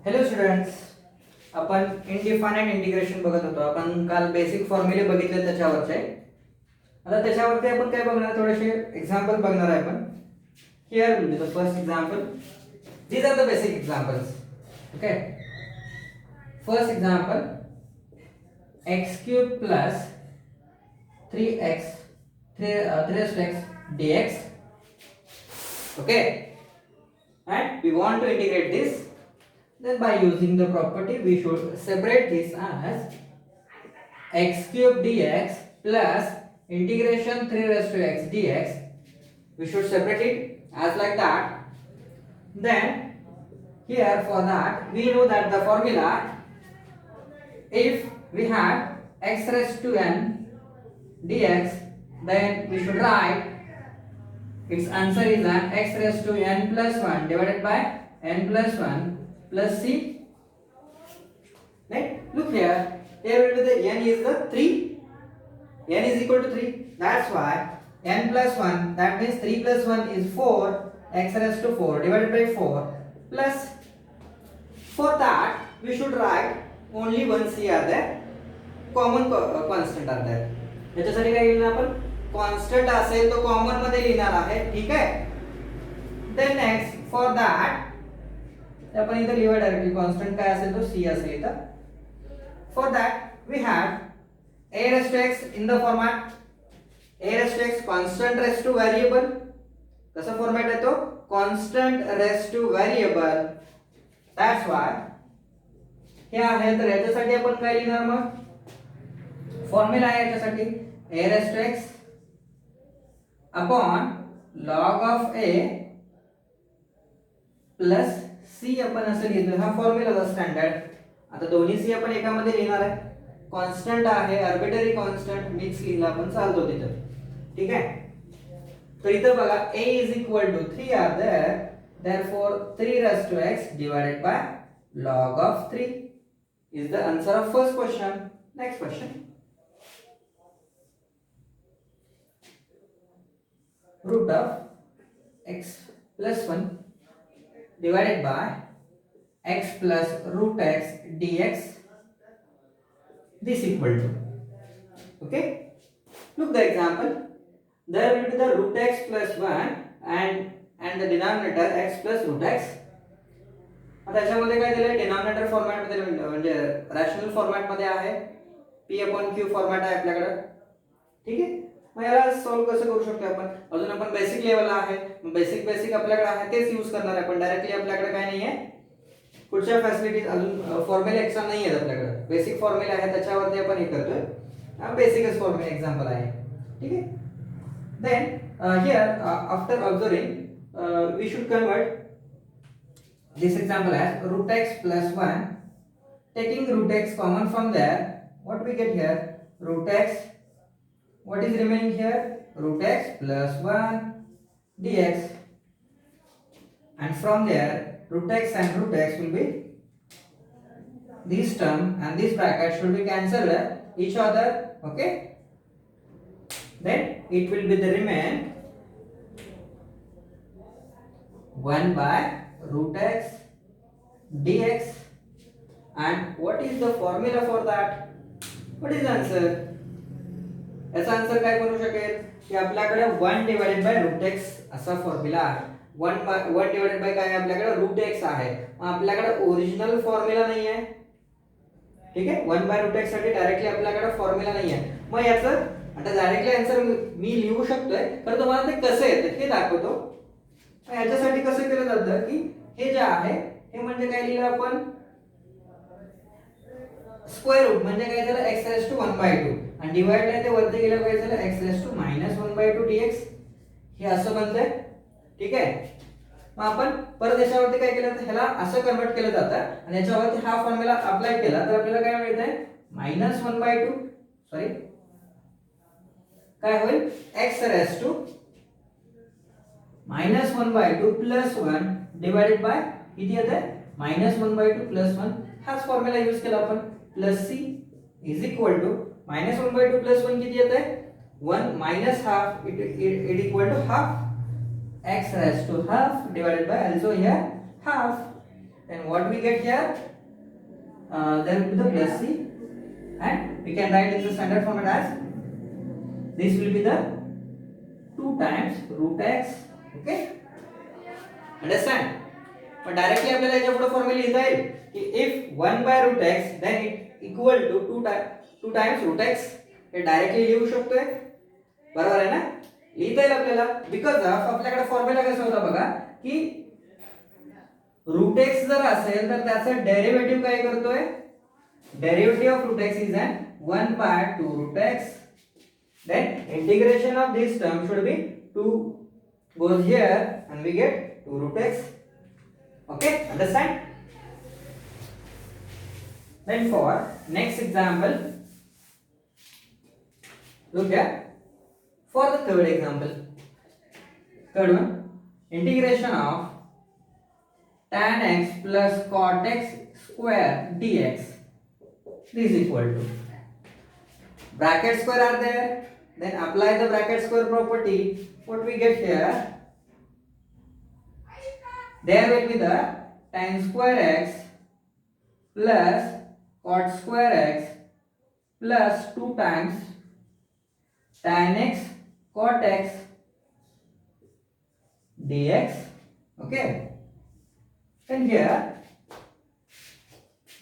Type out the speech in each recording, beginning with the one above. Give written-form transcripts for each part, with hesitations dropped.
Hello students, आपण इनडिफायनाइट integration बघत होतो. आपण काल बेसिक फॉर्म्युले बघितले त्याच्यावरचे. आता त्याच्यावरती आपण काय बघणार, थोडेसे एक्झाम्पल बघणार आहे आपण. Here will be the first example. These are the basic examples. Okay, first example x cube plus 3x 3x dx. Okay, and we want to integrate this. Then by using the property we should separate this as x cube dx plus integration 3 raised to x dx. We should separate it as like that. Then here for that we know that the formula, if we have x raised to n dx, then we should write its answer is an x raised to n plus 1 divided by n plus 1 plus c. Right, look here, here will be the n is the 3, n is equal to 3, that's why n plus 1, that means 3 plus 1 is 4, x raised to 4 divided by 4 plus, for that we should write only one c are there, common constant are there. याच्यासाठी काय लिहिणार आपण, constant असेल तो common मध्ये लिहिणार आहे. ठीक आहे. देन नेक्स्ट फॉर दॅट आपण इथे लिहूया डायरेक्टली, कॉन्स्टंट काय असेल तो c असेल इथं. For that we have a raised to x in the format a raised to x constant raised to variable. कसा फॉर्मॅट आहे तो, constant raised to variable. That's why हे आहे. तर याच्यासाठी आपण काय लिहिणार, मग फॉर्म्युला आहे याच्यासाठी a raised to x upon log of a plus c आपण असं घेतलं. हा फॉर्म्युला स्टँडर्ड. आता दोन्ही c आपण एकामध्ये लिहिणार आहे. कॉन्स्टंट आहे, आर्बिट्ररी कॉन्स्टंट मिक्स लिहिला आपण, चालतो तिथं. ठीक आहे. तर इथं बघा a is equal to 3 are there, therefore 3 raised to x divided by log of 3 is the answer of first question. Next question. Root of x plus 1 divided by x plus root x dx, this equal to, okay, look the example. There will be the root x plus 1 and the denominator x plus root x. आता याच्यामध्ये काय दिलंय, denominator format मध्ये म्हणजे rational format मध्ये आहे, p upon q format आहे आपल्याकडे. ठीक आहे. मग याला सॉल्व्ह कसं करू शकतो आपण, अजून आपण बेसिक लेवलला आहे. बेसिक आपल्याकडे आहे तेच यूज करणार आहे आपण. डायरेक्टली आपल्याकडे काय नाहीये, पुढच्या फॅसिलिटीज अजून फॉर्म्युला एक्स्ट्रा नाही आहेत आपल्याकडे. बेसिक फॉर्म्युला आहे त्याच्यावरती आपण हे करतोय. हा बेसिकच फॉर्म्युला एक्झाम्पल आहे. ठीक आहे. Then here after observing we should convert this example as root x plus 1, taking root x common from there, what we get here, root x, what is remaining here, root x plus 1 dx, and from there root x and root x will be this term and this bracket should be cancelled each other. Okay, then it will be the remain 1 by root x dx, and what is the formula for that, what is the answer. याचा answer काय बनू शकेल की आपल्याकडे 1 divided by root x असा formula आहे. 1 divided bye काय आपल्याकडे रूट x आहे. मग आपल्याकडे ओरिजिनल फॉर्म्युला नाही आहे. ठीक आहे. 1 बाय रूट x साठी डायरेक्टली आपल्याकडे फॉर्म्युला नाही आहे. मग याचं आता डायरेक्टली आन्सर मी लिहू शकतोय, तर तुम्हाला ते कसं येतं हे दाखवतो. याच्यासाठी कसं केलं जातं की हे जे आहे हे म्हणजे काय लिहिलं आपण, स्क्वेअर रूट म्हणजे काय झालं, x रेज टू 1/2 आणि डिवाइड आहे ते वरती गेलं काय झालं, x रेज टू -1/2 dx. हे असं बनतंय. ठीक आहे. मग आपण परत याच्यावरती काय केलं, तर ह्याला असं कन्वर्ट केलं जातं आणि याच्यावरती हा फॉर्म्युला अप्लाय केला तर आपल्याला काय मिळतंय, -1/2 सॉरी काय होईल, x raise to -1/2 plus 1 divided by किती येते, -1/2 प्लस 1. हाच फॉर्म्युला यूज केला आपण. Plus c is equal to -1/2 plus 1 किती येते, 1 minus half, it equal to half, x raised to half divided by also here half. then what we get here, there will be the plus c, and we can write in the standard format as this will be the 2 times root x. Okay, understand? पण directly आपल्याला याच्या पुढे formula लिहिता येईल की if 1 by root x then it equal to 2 times root x. Hey directly लिहू शकतोय, बरोबर आहे ना? लिहिता येईल आपल्याला बिकॉज ऑफ आपल्याकडे फॉर्म्युला कसा होता बघा की रूट x जर असेल तर त्याचं डेरिव्हेटिव्ह काय करतोय, derivative of root x is n 1 by 2 root x. Then integration of this term should be 2 goes here and we get 2 root x. Okay, understand? Then for next example, look here for the third example. Third one, integration of tan x plus cot x square dx. This is equal to, bracket square are there, then apply the bracket square property. What we get here, there will be the tan square x plus cot square x plus 2 times tan x cot x dx. Okay, and here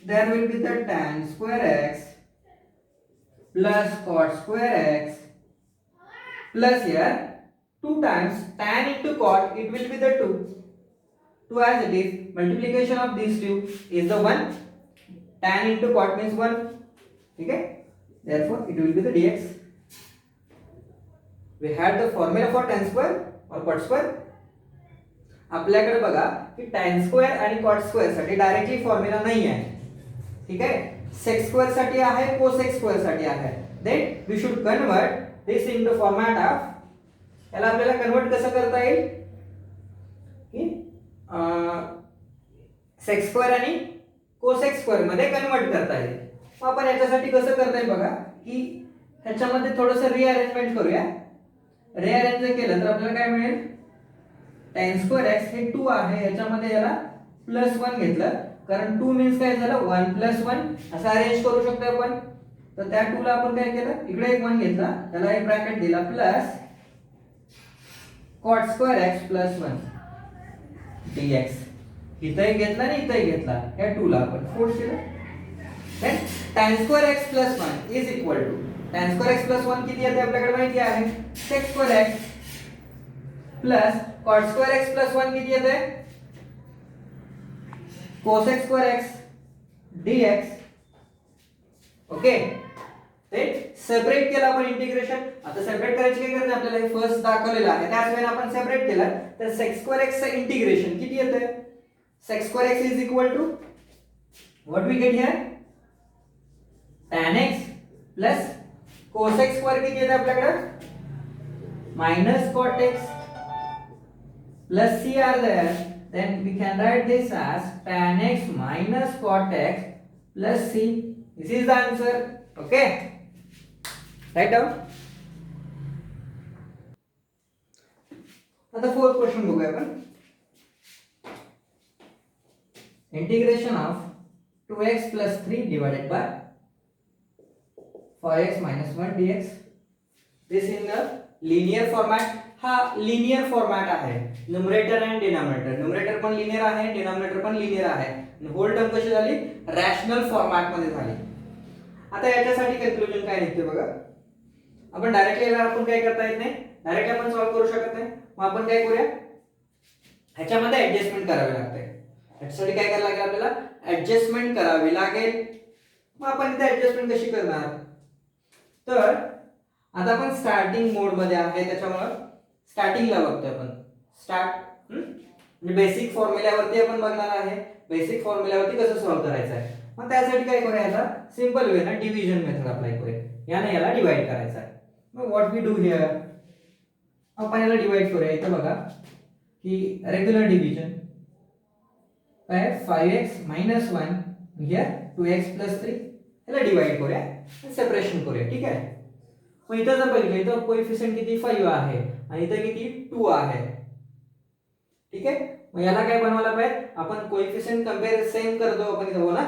there will be the tan square x plus cot square x plus here 2 times tan into cot, it will be the 2 as it is, multiplication of these two is the 1, tan into cot means 1. Okay, therefore it will be the dx. We had the formula for tan square or cot square. आपल्याकडे बघा की tan square आणि cot square साठी directly formula नाही आहे, ठीक आहे? sec square साठी आहे, cosec square साठी आहे. then we should convert this into format of, याला आपल्याला कन्वर्ट कसं करता येईल की sec square आणि cosec square मध्ये कन्वर्ट करता येईल. मग आपण याच्यासाठी कसं करता येईल बघा की ह्याच्यामध्ये थोडंसं रिअरेंजमेंट करूया. रिअरेंज केलं तर आपल्याला काय मिळेल, tan square x हे 2 आहे, याच्यामध्ये याला +1 घेतलं कारण 2 मीन्स काय झालं 1 + 1 असं अरेंज करू शकतो आपण. तर त्या 2 ला आपण काय केलं, इकडे एक 1 घेतला, त्याला एक ब्रॅकेट दिला plus cot square x + 1 dx. इथंही घेतला आणि इथंही घेतला, या 2 ला आपण फोर्स केलं. then tan square x + 1 is equal to, tan square x + 1 किती येते आपल्याकडे माहिती आहे, sec square x plus cot square x + 1 किती येते, cosec square x dx. Okay, ते सेपरेट केलं आपण इंटिग्रेशन. आता सेपरेट करायची काय गरज आपल्याला, हे फर्स्ट दाखवलेलं आहे त्याच वेळेला आपण सेपरेट केलं तर sec square x चं इंटिग्रेशन किती येते, sec square x is equal to what we get here, tan x plus cosec square किती येते आपल्याकडे, minus cot x plus c are there. Then we can write this as tan x minus cot x plus c. This is the answer. Okay, write down. आता fourth question बघूया आपण. Integration of 2x + 3 divided by 5x - 1 dx. This in the linear format. हा linear format आहे, numerator आणि denominator. Numerator पण linear आहे, denominator पण linear आहे. होल टर्म कशी झाली, रॅशनल फॉर्मॅट मध्ये झाली. आता याच्यासाठी कन्क्लुजन काय निघते बघा. आपण डायरेक्टली आपण काय करता येत नाही, डायरेक्टली आपण सॉल्व्ह करू शकत नाही. मग आपण काय करूया, ह्याच्यामध्ये ऍडजस्टमेंट करावी लागते. याच्यासाठी काय करायला लागेल आपल्याला, ऍडजस्टमेंट करावी लागेल. मग आपण इथे ऍडजस्टमेंट कशी करणार, तर आता आपण स्टार्टिंग मोड मध्ये आहे त्याच्यामुळे स्टार्टिंगला बघतोय आपण. स्टार्ट म्हणजे बेसिक फॉर्म्युल्यावरती आपण बघणार आहे, बेसिक फॉर्म्युल्यावरती कसं सॉल्व्ह करायचं आहे. मग त्यासाठी काय करूया, आता सिंपल वे ना डिव्हिजन मेथड अप्लाय करूया. याने याला डिवाइड करायचं आहे. मग व्हॉट वी डू हियर, आपण याला डिवाइड करूया. इथं बघा की रेग्युलर डिव्हिजन काय, 5x - 1 हियर 2x + 3, याला डिवाइड करूया आणि सेपरेशन करूया. ठीक आहे, मग इथं जर बघितलं इथं कोएफिशिएंट किती 5 आहे आणि इथं किती 2 आहे. ठीक आहे, मग याला काय बनवायला पाहिजे, आपण कोएफिशियंट कंपेअर सेम करतो आपण इथे, हो ना.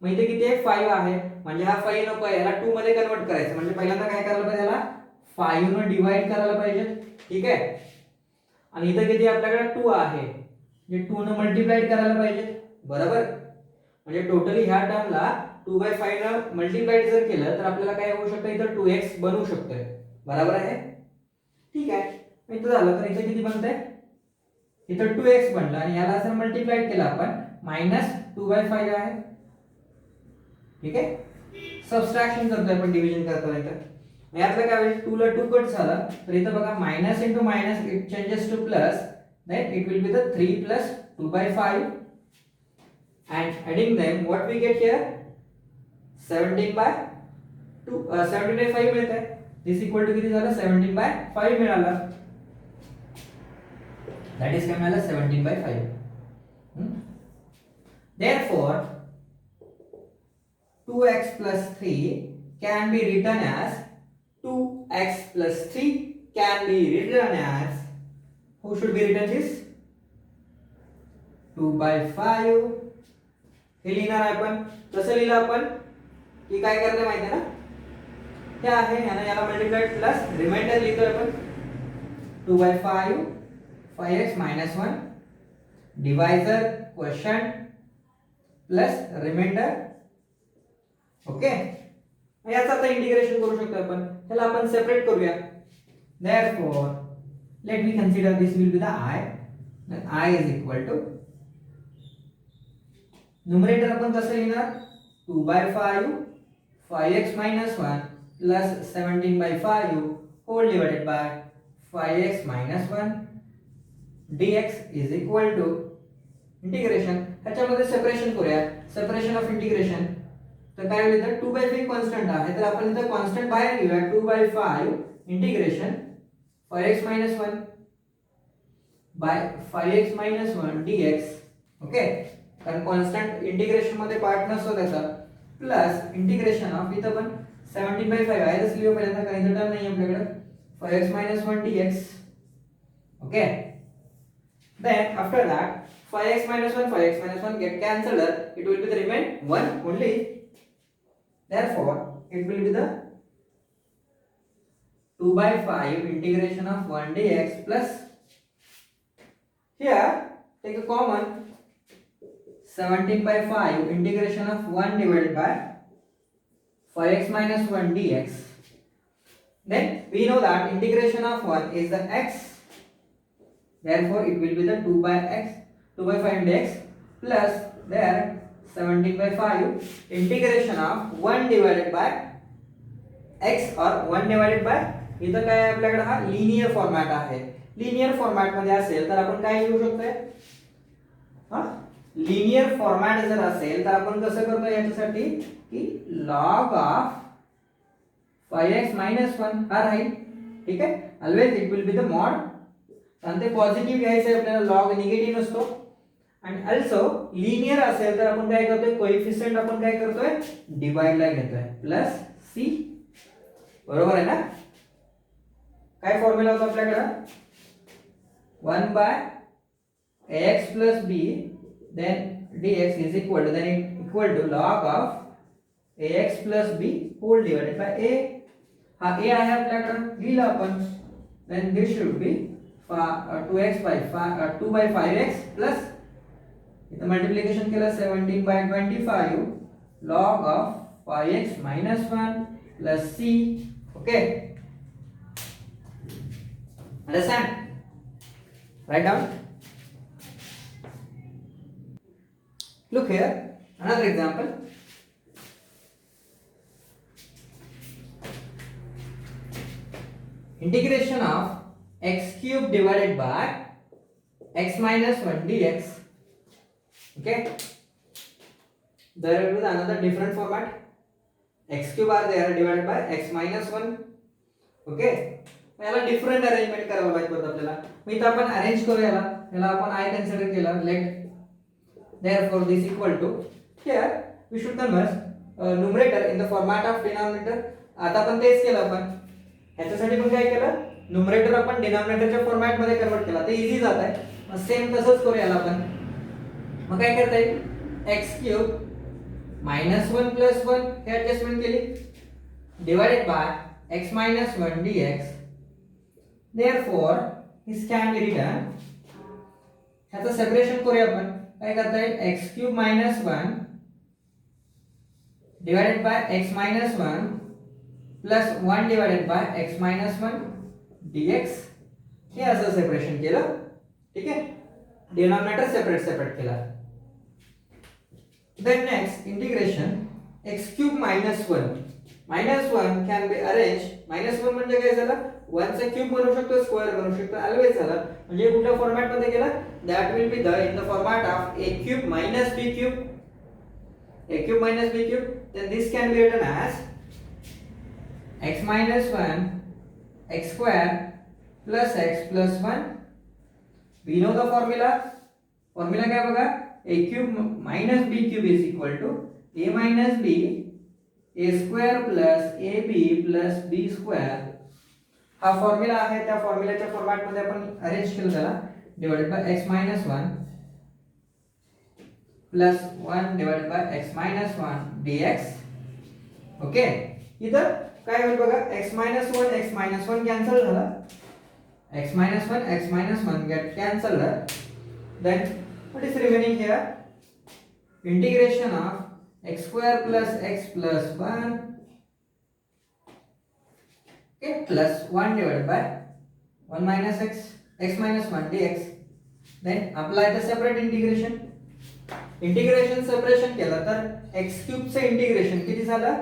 मग इथे किती आहे 5 आहे, म्हणजे हा 5 नको आहे, याला 2 मध्ये कन्वर्ट करायचं, म्हणजे पहिल्यांदा काय करायला पाहिजे, याला 5 ने डिवाइड करायला पाहिजे. ठीक आहे. आणि इथे किती आपल्याकडे 2 आहे, जे 2 ने मल्टिप्लाय करायला पाहिजे. बरोबर. म्हणजे टोटली ह्या टर्मला 2/5 ने मल्टिप्लाय जर केलं तर आपल्याला काय होऊ शकतं, इथं 2x बनवू शकतोय. बरोबर आहे. ठीक आहे. इथं झालं तर इथे किती बनतंय, इथं 2x बनलं आणि याला जर मल्टिप्लाय केलं आपण -2/5 आहे. ठीक आहे. सबट्रॅक्शन करतोय आपण, डिव्हिजन करतोय. तर यातलं काय होईल, 2 ला 2 कट झालं तर इथं बघा minus into minus it changes to plus, then it will be the 3 plus 2/5 and adding them what we get here 17/2 17/5 मिळतंय. दिस इक्वल टू किती झालं, 17/5 मिळाला. दॅट इज काय मिळालं, 17/5. Therefore 2x plus 3 can be written as 2x plus 3 can be written as, who should be written this, 2/5. हे लिहिणार आहे आपण. कसं लिहिलं आपण, की काय करणे माहिती आहे ना, हे आहे याला याला मल्टिप्लाय प्लस रिमाइंडर लिहितोय आपण. 2/5 5x minus 1 divisor quotient plus remainder. Okay. याचं आता इंटिग्रेशन करू शकतो आपण, त्याला आपण सेपरेट करूया. Therefore let me consider this will be the I, then I is equal to, numerator आपण कसं लिहिणार, 2/5 5x minus 1 plus 17/5 whole divided by 5x minus 1 dx is equal to integration. ह्याच्यामध्ये सेपरेशन करूया, सेपरेशन ऑफ इंटिग्रेशन. तर काय होईल, इथं 2/5 constant आहे, तर आपण इथं कॉन्स्टंट बाहेर घेऊया. 2/5 integration 5x minus 1 by 5x minus 1 dx. Okay. कारण कॉन्स्टंट इंटिग्रेशन मध्ये पार्ट नसतो त्याचा, प्लस इंटिग्रेशन ऑफ इथं पण 17/5 आहे, तसं लिहू पहिल्यांदा, कारण इथं टर्म नाही आपल्याकडे, 5x minus 1 dx. Okay. Then after that 5x minus 1 get cancelled, it will be the remain 1 only. Therefore it will be the 2/5 integration of 1 dx plus, here take a common, 17/5 integration of 1 divided by 5x minus 1 dx. Then we know that integration of 1 is the x, therefore it will be the 2/5 dx plus there 17/5 integration of 1 divided by x or 1 divided by, इथं काय आहे आपल्याकडे, हा linear format आहे. Linear format मध्ये असेल तर आपण काय लिहू शकतोय, हा लिनियर फॉर्मॅट जर असेल तर आपण कसं करतो याच्यासाठी, की log of 5x minus 1 हा राहील. ठीक आहे. Always it will be the mod, आणि ते पॉझिटिव्ह घ्यायचं आहे आपल्याला, लॉग निगेटिव्ह नसतो. आणि ऑल्सो लिनियर असेल तर आपण काय करतोय, कोएफिशियंट आपण काय करतोय, डिवाइड ला घेतोय, प्लस c. बरोबर आहे ना. काय फॉर्म्युला होता आपल्याकडे, 1/ax plus b then dx is equal to log of ax plus b whole divided by a. हा a आहे आपल्याकडे, लिहिलं आपण. then this should be 2/5x plus, इथं मल्टिप्लिकेशन केलं 17/25 log of 5x minus 1 plus c. okay, understand? Write down. Look here, another example. Integration of x cube divided by x minus 1 dx. Okay, there will be another different format. x cube are there divided by x minus 1. okay, याला different arrangement करावं लागतं आपल्याला. मग इथं आपण arrange करू याला आपण I consider केलं. Let therefore this equal to, here we should convert numerator in the format of denominator. आता आपण तेच केलं, आपण ह्याच्यासाठी पण काय केलं, न्यूमरेटर आपण डिनॉमिनेटरच्या फॉर्मॅट मध्ये कन्वर्ट केला. ते इझी जात आहे. सेम तसंच करूया याला आपण. मग काय करता येईल, एक्स क्यूब मायनस 1 प्लस 1 हे ऍडजस्टमेंट केली divided by x minus 1 dx. Therefore this can be written, ह्याचं सेपरेशन करूया आपण. काय करता येईल, x cube minus 1 divided by x minus 1 plus 1 divided by x minus 1 dx. हे असं सेपरेशन केलं. ठीक आहे, डिनॉमिनेटर सेपरेट केला. Then next integration x cube minus 1. Minus 1 can be arranged. Minus 1 म्हणजे काय झालं, 1 चा क्यूब बनवू शकतो, स्क्वेअर बनवू शकतो, ऑलवेज झालं. म्हणजे कुठल्या फॉर्मॅट मध्ये केलं, that will be the in the format of a cube minus b cube. A cube minus b cube. Then this can be written as x minus 1 x square plus x plus 1. We know the formula. Formula काय बघा, a cube minus b cube is equal to a minus b a square plus ab plus b square. हा formula आहे, त्या फॉर्म्युल्याच्या format मध्ये आपण arrange केलं त्याला. Divided by x minus 1 plus 1 divided bye x minus 1 dx. Okay, इथं काय होईल बघा, x minus 1 कॅन्सल झाला, x minus 1 get cancelled. Then what is remaining here, integration of x square plus x plus 1, okay, plus 1 divided by 1 minus x minus 1 dx. Then apply the separate integration. Integration separation केलं तर x cube चे integration किती झालं,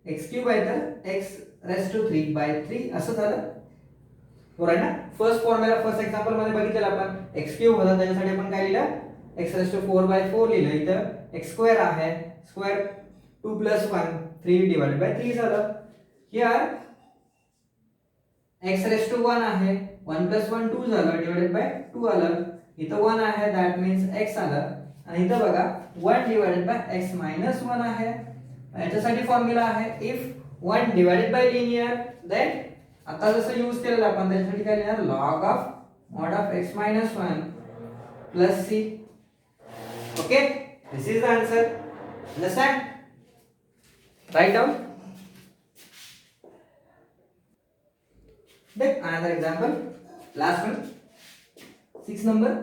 x cube आहे तर x raised to 3 by 3 असं झालं. बरोबर आहे ना. फर्स्ट फॉर्म्युला फर्स्ट एक्झाम्पल मध्ये बघितलेलं आपण, x क्यूब होता त्याच्यासाठी आपण काय लिहिलं, x raised to 4 by 4 लिहिलं. इथं x स्क्वेअर आहे, स्क्वेअर 2 plus 1 3 डिवाइडेड बाय 3 झालं. हियर x raised to 1 आहे, 1 plus 1 2 झालं, डिवाइडेड बाय 2 आलं. इथं 1 आहे, दॅट मीन्स x आलं. आणि इथं बघा 1 डिवाइडेड बाय x minus 1 आहे. याच्यासाठी फॉर्म्युला आहे, if 1 divided by linear then आता जसं यूज केलेलं आपण त्याच्यासाठी काय लिहिणार, log of mod of x minus 1 plus c. Okay, this is the answer. Understand? Write down. Then another example, last one, 6 number.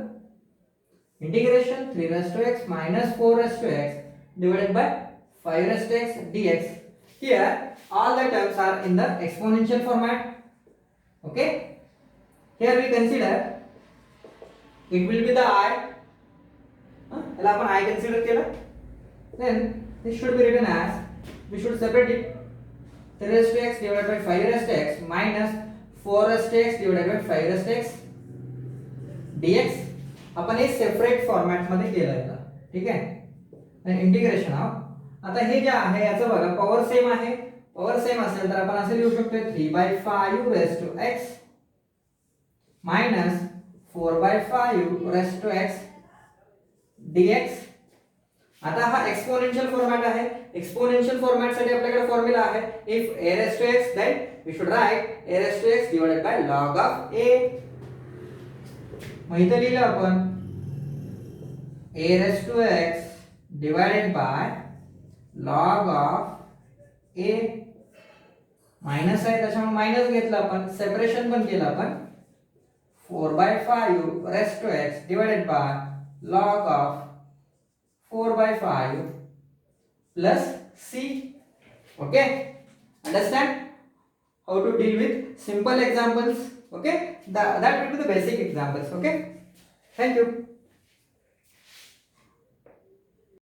Integration 3 raised to x minus 4 raised to x divided by 5 raised to x dx. Here all the terms are in the exponential format. Okay, here we consider it will be the I. याला आपण I consider केलं. Then this should be written as, we should separate it, 3 raised to x divided by 5 raised to x minus 4 raised to x divided by 5 raised to x dx. आपण हे separate format मध्ये केलं आहे. ठीक आहे, integration of, आता हे जे आहे याचं बघा पॉवर सेम आहे. पॉवर सेम असेल तर आपण असे लिहू शकतो 3/5 raised to x minus 4/5 raised to x dx. आता हा एक्सपोनेन्शियल फॉर्मॅट आहे. एक्सपोनेन्शियल फॉर्मॅट साठी आपल्याकडे फॉर्म्युला आहे, if a raised to x then we should write a raised to x divided by log of a. मग इथे लिहिलं आपण a raised to x divided by log of a. Minus आहे त्याच्यामुळे minus घेतलं आपण, सेपरेशन पण केलं आपण, 4/5 raised to x divided by log of 4/5 plus c. Okay, understand how to deal with simple examples. Okay, that will be the basic examples. Okay, thank you.